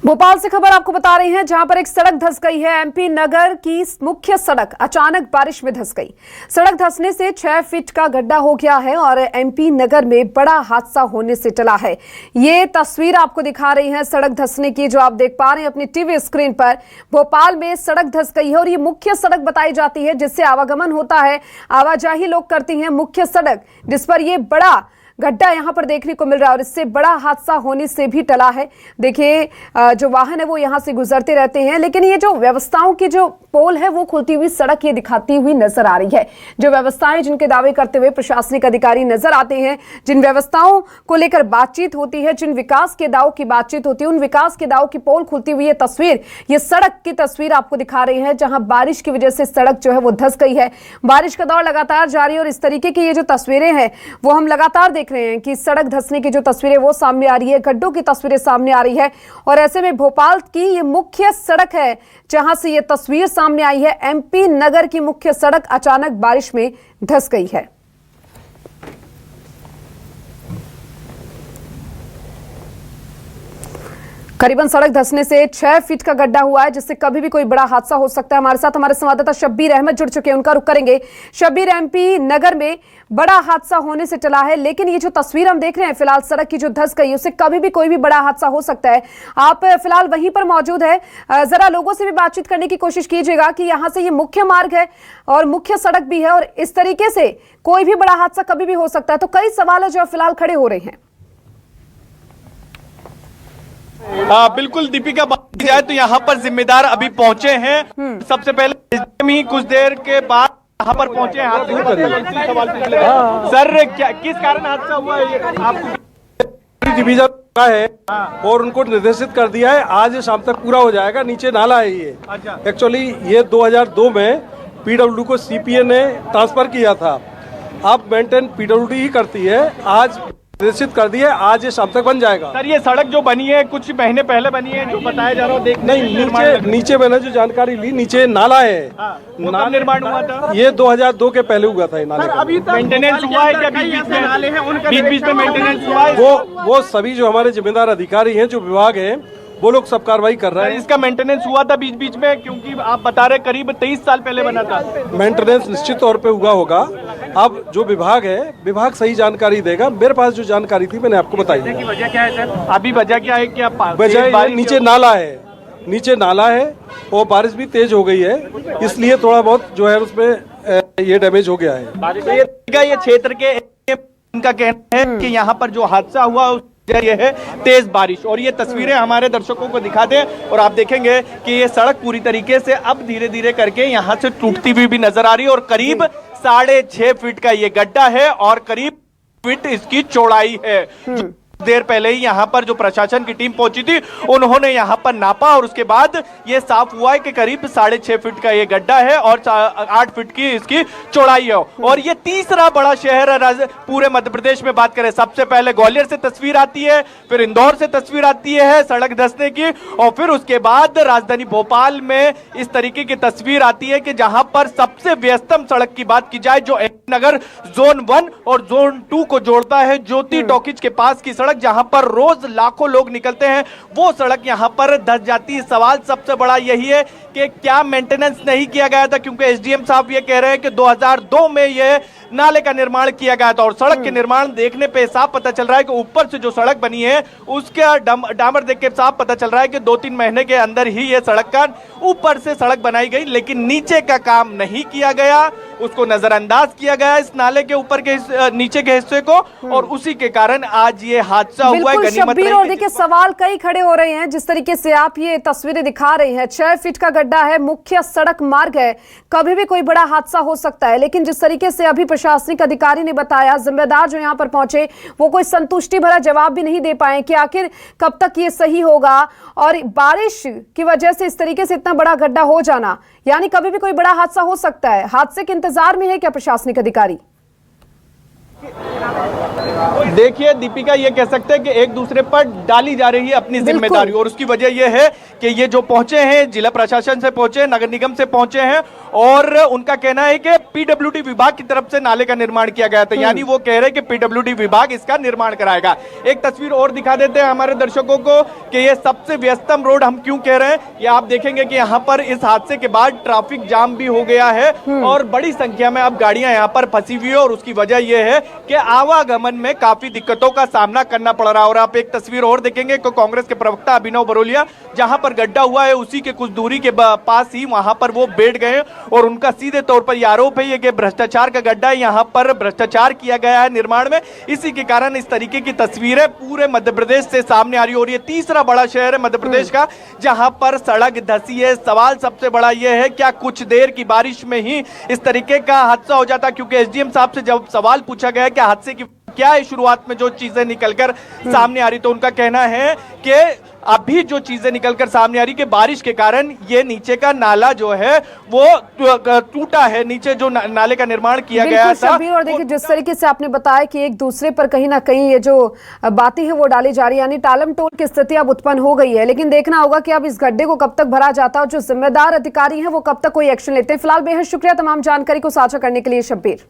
भोपाल से खबर आपको बता रहे हैं, जहां पर एक सड़क धंस गई है। एमपी नगर की मुख्य सड़क अचानक बारिश में धंस गई। सड़क धंसने से 6 फीट का गड्ढा हो गया है और एमपी नगर में बड़ा हादसा होने से टला है। ये तस्वीर आपको दिखा रही है सड़क धंसने की, जो आप देख पा रहे हैं अपनी टीवी स्क्रीन पर। भोपाल में सड़क धंस गई है और ये मुख्य सड़क बताई जाती है जिससे आवागमन होता है, आवाजाही लोग करती हैं। मुख्य सड़क जिस पर ये बड़ा गड्ढा यहां पर देखने को मिल रहा है और इससे बड़ा हादसा होने से भी टला है। देखिए, जो वाहन है वो यहां से गुजरते रहते हैं, लेकिन ये जो व्यवस्थाओं की जो पोल है वो खुलती हुई सड़क ये दिखाती हुई नजर आ रही है। जो व्यवस्थाएं जिनके दावे करते हुए प्रशासनिक अधिकारी नजर आते हैं, जिन व्यवस्थाओं को लेकर बातचीत होती है, जिन विकास के दावों की बातचीत होती है, उन विकास के दावों की पोल खुलती हुई ये तस्वीर, ये सड़क की तस्वीर आपको दिखा रही है, जहां बारिश की वजह से सड़क जो है वो धंस गई है। बारिश का दौर लगातार जारी है और इस तरीके की ये जो तस्वीरें हैं वो हम लगातार देख रहे हैं कि सड़क धंसने की जो तस्वीरें वो सामने आ रही है, गड्ढों की तस्वीरें सामने आ रही है। और ऐसे में भोपाल की ये मुख्य सड़क है जहां से ये तस्वीर सामने आई है। एमपी नगर की मुख्य सड़क अचानक बारिश में धंस गई है। करीबन सड़क धंसने से 6 फीट का गड्ढा हुआ है, जिससे कभी भी कोई बड़ा हादसा हो सकता है। हमारे साथ हमारे संवाददाता शब्बीर अहमद जुड़ चुके हैं, उनका रुख करेंगे। शब्बीर, एमपी नगर में बड़ा हादसा होने से टला है, लेकिन ये जो तस्वीर हम देख रहे हैं फिलहाल सड़क की जो धंस गई, उससे कभी भी कोई भी बड़ा हादसा हो सकता है। आप फिलहाल वहीं पर मौजूद है, जरा लोगों से भी बातचीत करने की कोशिश कीजिएगा कि यहाँ से ये मुख्य मार्ग है और मुख्य सड़क भी है और इस तरीके से कोई भी बड़ा हादसा कभी भी हो सकता है। तो कई सवाल है जो फिलहाल खड़े हो रहे हैं। बिल्कुल दीपिका, बात की जाए तो यहाँ पर जिम्मेदार अभी पहुंचे हैं। सबसे पहले ही कुछ देर के बाद यहाँ पर पहुंचे हैं। सर, क्या किस कारण हादसा हुआ है? आपको डिवीजन का है और उनको निर्देशित कर दिया है, आज शाम तक पूरा हो जाएगा। नीचे नाला है ये। एक्चुअली ये 2002 में पीडब्ल्यू को सीपीए ने ट्रांसफर किया था, अब मेंटेन पीडब्ल्यू ही करती है। आज निर्देशित कर दिया, आज ये शाम तक बन जाएगा। सर, ये सड़क जो बनी है कुछ महीने पहले बनी है जो बताया जा रहा है। नहीं, नीचे मैंने जो जानकारी ली, नीचे नाला है। नाला निर्माण हुआ था ये 2002 के पहले हुआ था। नाले अभी तक मेंटेनेंस हुआ है क्या? बीच में नाले हैं, उनका बीच में मेंटेनेंस हुआ है? वो सभी जो हमारे जिम्मेदार अधिकारी हैं, जो विभाग हैं, वो लोग सब कार्रवाई कर रहे हैं। इसका मेंटेनेंस हुआ था बीच बीच में, क्योंकि आप बता रहे करीब 23 साल पहले बना था। मेंटेनेंस निश्चित तौर पे हुआ होगा। अब जो विभाग है, विभाग सही जानकारी देगा। मेरे पास जो जानकारी थी मैंने आपको बताई। वजह क्या है सर? अभी वजह क्या है कि वजह नीचे नाला है, नीचे नाला है और बारिश भी तेज हो गई है, इसलिए थोड़ा बहुत जो है उसमें ये डैमेज हो गया है। ये क्षेत्र के इनका कहना है कि यहाँ पर जो हादसा हुआ ये है तेज बारिश, और ये तस्वीरें हमारे दर्शकों को दिखा दें और आप देखेंगे कि ये सड़क पूरी तरीके से अब धीरे धीरे करके यहाँ से टूटती हुई भी नजर आ रही है और करीब 6.5 फीट का ये गड्ढा है और करीब फीट इसकी चौड़ाई है। देर पहले ही यहाँ पर जो प्रशासन की टीम पहुंची थी उन्होंने यहाँ पर नापा और उसके बाद ये साफ हुआ है कि करीब 6.5 फीट का ये गड्ढा है और 8 फीट की इसकी चौड़ाई है। और ये तीसरा बड़ा शहर है पूरे मध्य प्रदेश में। बात करें, सबसे पहले ग्वालियर से तस्वीर आती है, फिर इंदौर से तस्वीर आती है सड़क धंसने की, और फिर उसके बाद राजधानी भोपाल में इस तरीके की तस्वीर आती है कि जहां पर सबसे व्यस्तम सड़क की बात की जाए, जो नगर जोन 1 और जोन 2 को जोड़ता है, ज्योति टॉकीज के पास की जहां पर रोज लाखों लोग निकलते हैं, वो सड़क यहां पर धंस जाती है। सवाल सबसे बड़ा यही है कि क्या मेंटेनेंस नहीं किया गया था, क्योंकि एसडीएम साहब ये कह रहे हैं कि 2002 में ये नाले का निर्माण किया गया था और सड़क के निर्माण देखने पे साफ पता चल रहा है कि ऊपर से जो सड़क बनी है उसका डामर देख के साफ पता चल रहा है कि 2-3 महीने के अंदर ही ये सड़क का ऊपर से सड़क बनाई गई, लेकिन नीचे का काम नहीं किया गया, उसको नजरअंदाज किया गया इस नाले के ऊपर के नीचे के हिस्से को, और उसी के कारण आज ये हादसा हुआ है। शब्बीर, और देखिए सवाल कई खड़े हो रहे हैं जिस तरीके से आप ये तस्वीरें दिखा रहे हैं। 6 फीट का गड्ढा है, मुख्य सड़क मार्ग है, कभी भी कोई बड़ा हादसा हो सकता है, लेकिन जिस तरीके से अभी प्रशासनिक अधिकारी ने बताया, जिम्मेदार जो यहाँ पर पहुंचे वो कोई संतुष्टि भरा जवाब भी नहीं दे पाए कि आखिर कब तक ये सही होगा। और बारिश की वजह से इस तरीके से इतना बड़ा गड्ढा हो जाना, यानी कभी भी कोई बड़ा हादसा हो सकता है। हादसे के इंतजार में है क्या प्रशासनिक अधिकारी? देखिए दीपिका, ये कह सकते हैं कि एक दूसरे पर डाली जा रही है अपनी बिल्कुल। जिम्मेदारी, और उसकी वजह ये है कि ये जो पहुंचे हैं, जिला प्रशासन से पहुंचे, नगर निगम से पहुंचे हैं, और उनका कहना है कि पीडब्ल्यूडी विभाग की तरफ से नाले का निर्माण किया गया था, यानी वो कह रहे हैं कि पीडब्ल्यूडी विभाग इसका निर्माण कराएगा। एक तस्वीर और दिखा देते हैं हमारे दर्शकों को कि ये सबसे व्यस्तम रोड हम क्यों कह रहे हैं। ये आप देखेंगे कि यहाँ पर इस हादसे के बाद ट्रैफिक जाम भी हो गया है और बड़ी संख्या में अब गाड़ियां यहाँ पर फंसी हुई है, और उसकी वजह यह है कि आवागमन में काफी दिक्कतों का सामना करना पड़ रहा है। और आप एक तस्वीर और देखेंगे कि कांग्रेस के प्रवक्ता अभिनव बरोलिया जहां पर गड्ढा हुआ है उसी के कुछ दूरी के पास ही वहां पर वो बैठ गए, और उनका सीधे तौर पर यह आरोप है कि भ्रष्टाचार का गड्ढा है, यहाँ पर भ्रष्टाचार किया गया है निर्माण में। इसी के कारण इस तरीके की तस्वीरें पूरे मध्य प्रदेश से सामने आ रही है, और ये तीसरा बड़ा शहर है मध्य प्रदेश का जहां पर सड़क धंसी है। सवाल सबसे बड़ा यह है, क्या कुछ देर की बारिश में ही इस तरीके का हादसा हो जाता? क्योंकि एसडीएम साहब से जब सवाल पूछा गया कि हादसे की क्या है शुरुआत में जो चीजें निकलकर सामने आ रही, तो उनका कहना है कि अभी जो चीजें निकलकर सामने आ रही कि बारिश के कारण ये नीचे का नाला जो है वो टूटा है, नीचे जो नाले का निर्माण किया गया था। शब्बीर, और देखिए जिस तरीके से आपने बताया कि एक दूसरे पर कहीं ना कहीं ये जो बातें हैं वो डाली जा रही है, यानी टालम टोल की स्थिति अब उत्पन्न हो गई है। लेकिन देखना होगा कि अब इस गड्ढे को कब तक भरा जाता है और जो जिम्मेदार अधिकारी हैं वो कब तक कोई एक्शन लेते हैं। फिलहाल बेहद शुक्रिया तमाम जानकारी को साझा करने के लिए शब्बीर।